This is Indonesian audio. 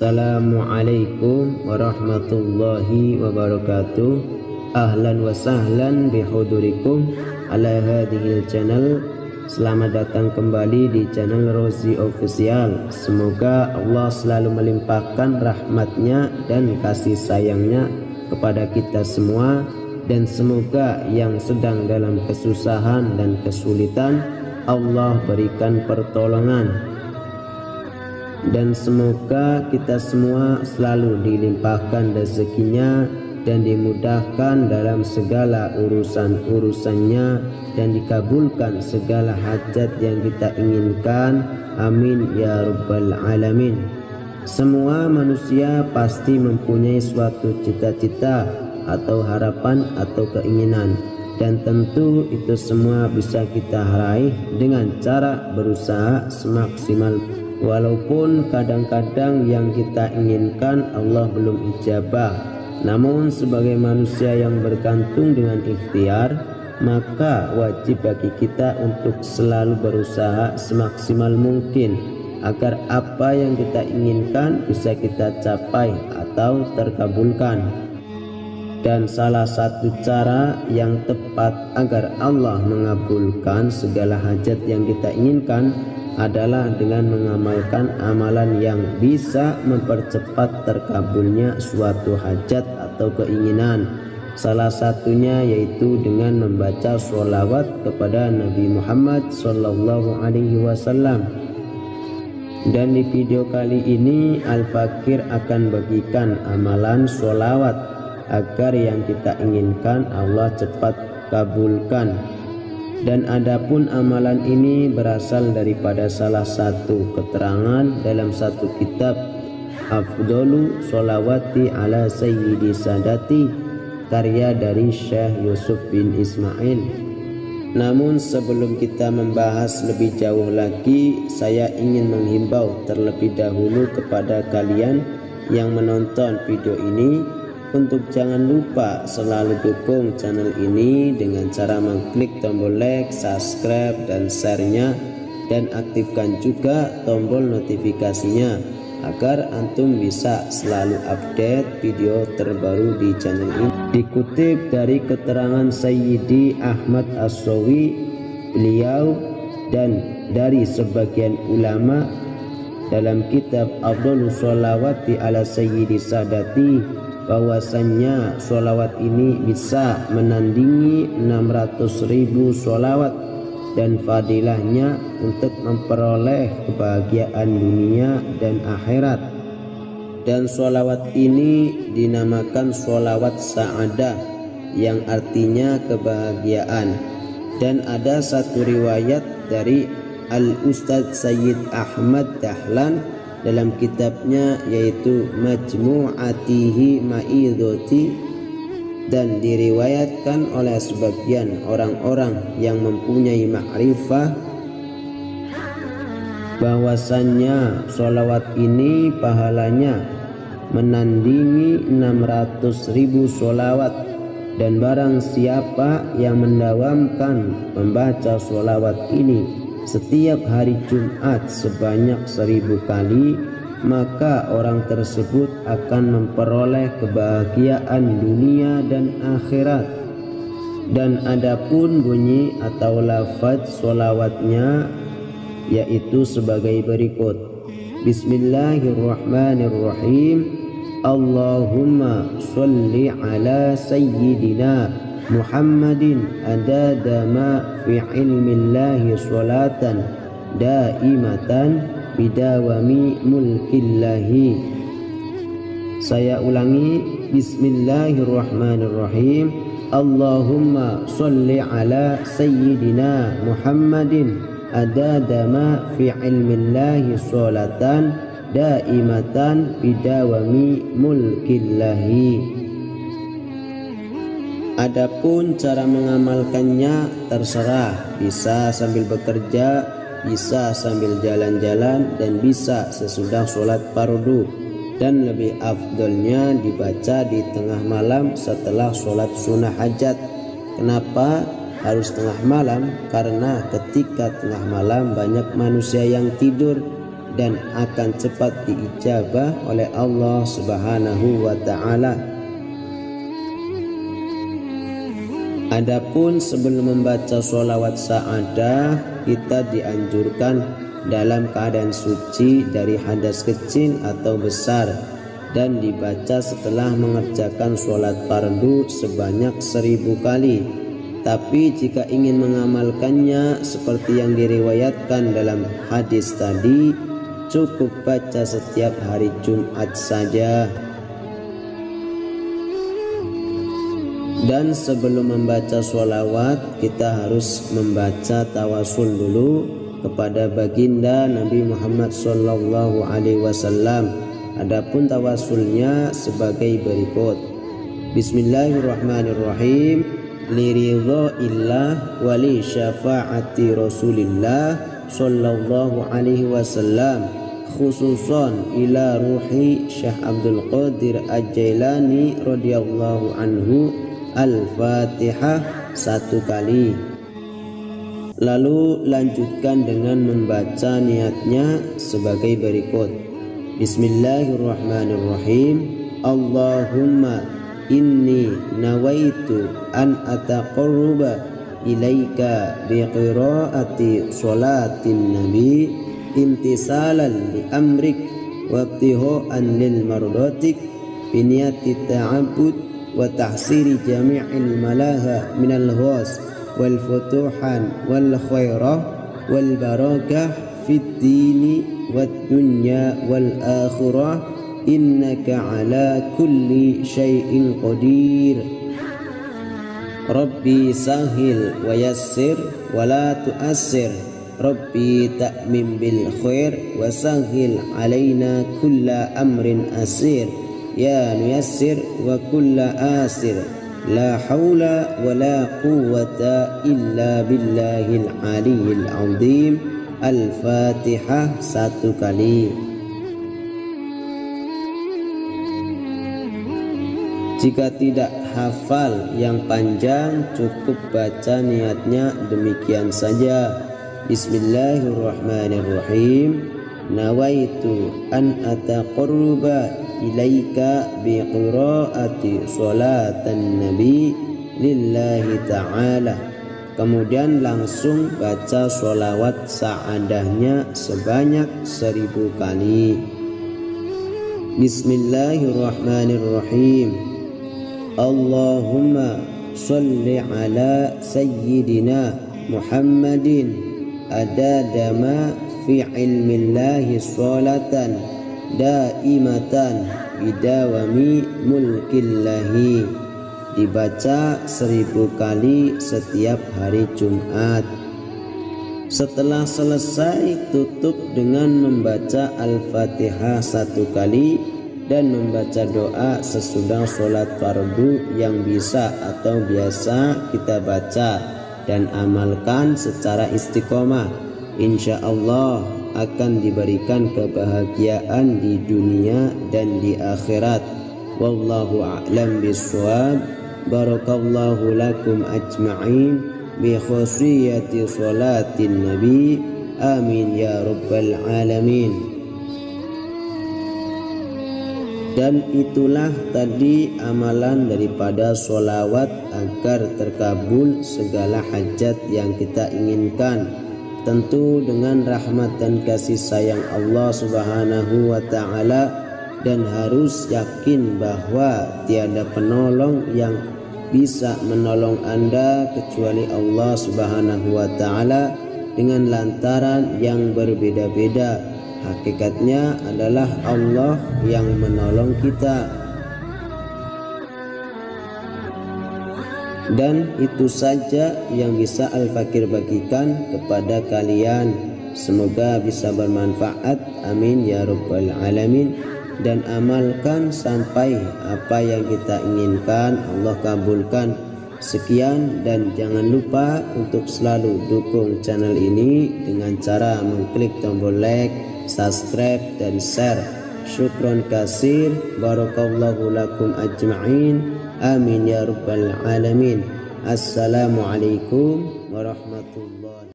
Assalamualaikum warahmatullahi wabarakatuh. Ahlan wa sahlan bihudurikum ala hadhil channel. Selamat datang kembali di channel Rozi Official. Semoga Allah selalu melimpahkan rahmatnya dan kasih sayangnya kepada kita semua, dan semoga yang sedang dalam kesusahan dan kesulitan Allah berikan pertolongan, dan semoga kita semua selalu dilimpahkan rezekinya dan dimudahkan dalam segala urusan-urusannya, dan dikabulkan segala hajat yang kita inginkan. Amin ya rabbal alamin. Semua manusia pasti mempunyai suatu cita-cita atau harapan atau keinginan, dan tentu itu semua bisa kita raih dengan cara berusaha semaksimal. Walaupun kadang-kadang yang kita inginkan Allah belum ijabah, namun sebagai manusia yang bergantung dengan ikhtiar, maka wajib bagi kita untuk selalu berusaha semaksimal mungkin agar apa yang kita inginkan bisa kita capai atau terkabulkan. Dan salah satu cara yang tepat agar Allah mengabulkan segala hajat yang kita inginkan adalah dengan mengamalkan amalan yang bisa mempercepat terkabulnya suatu hajat atau keinginan. Salah satunya yaitu dengan membaca sholawat kepada Nabi Muhammad SAW. Dan di video kali ini Al-Fakir akan bagikan amalan sholawat agar yang kita inginkan Allah cepat kabulkan. Dan adapun amalan ini berasal daripada salah satu keterangan dalam satu kitab, Afdolu Sholawati ala Sayyidi Sadati, karya dari Syekh Yusuf bin Ismail. Namun sebelum kita membahas lebih jauh lagi, saya ingin menghimbau terlebih dahulu kepada kalian yang menonton video ini untuk jangan lupa selalu dukung channel ini dengan cara mengklik tombol like, subscribe, dan share-nya, dan aktifkan juga tombol notifikasinya agar antum bisa selalu update video terbaru di channel ini. Dikutip dari keterangan Sayyidi Ahmad As-Sawi, beliau dan dari sebagian ulama dalam kitab Afdhalus Sholawati ala Sayyidi Sadati, bahwasannya sholawat ini bisa menandingi 600.000 sholawat, dan fadilahnya untuk memperoleh kebahagiaan dunia dan akhirat. Dan sholawat ini dinamakan sholawat sa'adah, yang artinya kebahagiaan. Dan ada satu riwayat dari Al-Ustadz Sayyid Ahmad Dahlan dalam kitabnya yaitu Majmu'atihi Ma'idhoti, dan diriwayatkan oleh sebagian orang-orang yang mempunyai ma'rifah bahwasannya sholawat ini pahalanya menandingi 600.000 sholawat, dan barang siapa yang mendawamkan membaca sholawat ini setiap hari Jumat sebanyak 1000 kali, maka orang tersebut akan memperoleh kebahagiaan dunia dan akhirat. Dan adapun bunyi atau lafaz sholawatnya yaitu sebagai berikut: Bismillahirrahmanirrahim. Allahumma sholli ala sayyidina Muhammadin adada ma fi ilmillahi sholatan daimatan bidawami mulkillahi. Saya ulangi, Bismillahirrahmanirrahim. Allahumma sholli ala sayyidina Muhammadin adada ma fi ilmillahi sholatan daimatan bidawami mulkillahi. Adapun cara mengamalkannya terserah, bisa sambil bekerja, bisa sambil jalan-jalan, dan bisa sesudah sholat fardu, dan lebih afdolnya dibaca di tengah malam setelah sholat sunnah hajat. Kenapa harus tengah malam? Karena ketika tengah malam banyak manusia yang tidur, dan akan cepat diijabah oleh Allah Subhanahu wa ta'ala. Adapun sebelum membaca sholawat sa'adah, kita dianjurkan dalam keadaan suci dari hadas kecil atau besar, dan dibaca setelah mengerjakan sholat fardu sebanyak 1000 kali. Tapi jika ingin mengamalkannya seperti yang diriwayatkan dalam hadis tadi, cukup baca setiap hari Jumat saja. Dan sebelum membaca sholawat, kita harus membaca tawasul dulu kepada baginda Nabi Muhammad sallallahu alaihi wasallam. Adapun tawasulnya sebagai berikut. Bismillahirrahmanirrahim. Liridhaillah wa li syafaati Rasulillah sallallahu alaihi wasallam, khususan ila ruhi Syekh Abdul Qadir Al-Jailani radhiyallahu anhu. Al-Fatihah 1 kali. Lalu lanjutkan dengan membaca niatnya sebagai berikut. Bismillahirrahmanirrahim. Allahumma inni nawaitu an ataqarruba ilaika biqiraati sholatin nabi imtisalan li amrik wa ibtihoan lil mardatik biniyati ta'abud wa tahsiri jami'il malaha minal ghos wal futuhan wal khairah wal barakah fid dini wad dunya wal akhirah innaka ala kulli syai'in qadir. Rabbi sahil wa yassir wa la tu'assir, Rabbi ta'mim bil khair wa sahil alaina kulla amrin asir, ya nuyassir wa kulla asir, la hawla wa la quwwata illa billahil aliyyil azim. Al-Fatihah 1 kali. Jika tidak hafal yang panjang, cukup baca niatnya demikian saja. Bismillahirrahmanirrahim. Nawaitu an ataqarruba ilaika biqiraati sholatan nabi lillahi ta'ala. Kemudian langsung baca sholawat sa'adahnya sebanyak 1000 kali. Bismillahirrahmanirrahim. Allahumma sholli ala sayyidina Muhammadin adadama fi ilmillahi sholatan daimatan bidawami mulkillahi. Dibaca 1000 kali setiap hari Jumat. Setelah selesai, tutup dengan membaca Al-Fatihah 1 kali dan membaca doa sesudah sholat fardu yang bisa atau biasa kita baca, dan amalkan secara istiqomah. Insya Allah akan diberikan kebahagiaan di dunia dan di akhirat. Wallahu a'lam bishawab. Barakallahu lakum ajma'in bi khusiyati sholatin nabi. Amin ya rabbal alamin. Dan itulah tadi amalan daripada sholawat agar terkabul segala hajat yang kita inginkan, tentu dengan rahmat dan kasih sayang Allah Subhanahu wa ta'ala. Dan harus yakin bahwa tiada penolong yang bisa menolong Anda kecuali Allah Subhanahu wa ta'ala, dengan lantaran yang berbeda-beda. Hakikatnya adalah Allah yang menolong kita. Dan itu saja yang bisa Al-Fakir bagikan kepada kalian. Semoga bisa bermanfaat. Amin ya rabbal alamin. Dan amalkan sampai apa yang kita inginkan Allah kabulkan. Sekian, dan jangan lupa untuk selalu dukung channel ini dengan cara mengklik tombol like, subscribe, dan share. Syukron kasir. Barakallahu lakum ajma'in. Amin ya rabbal alamin. Assalamualaikum warahmatullahi wabarakatuh.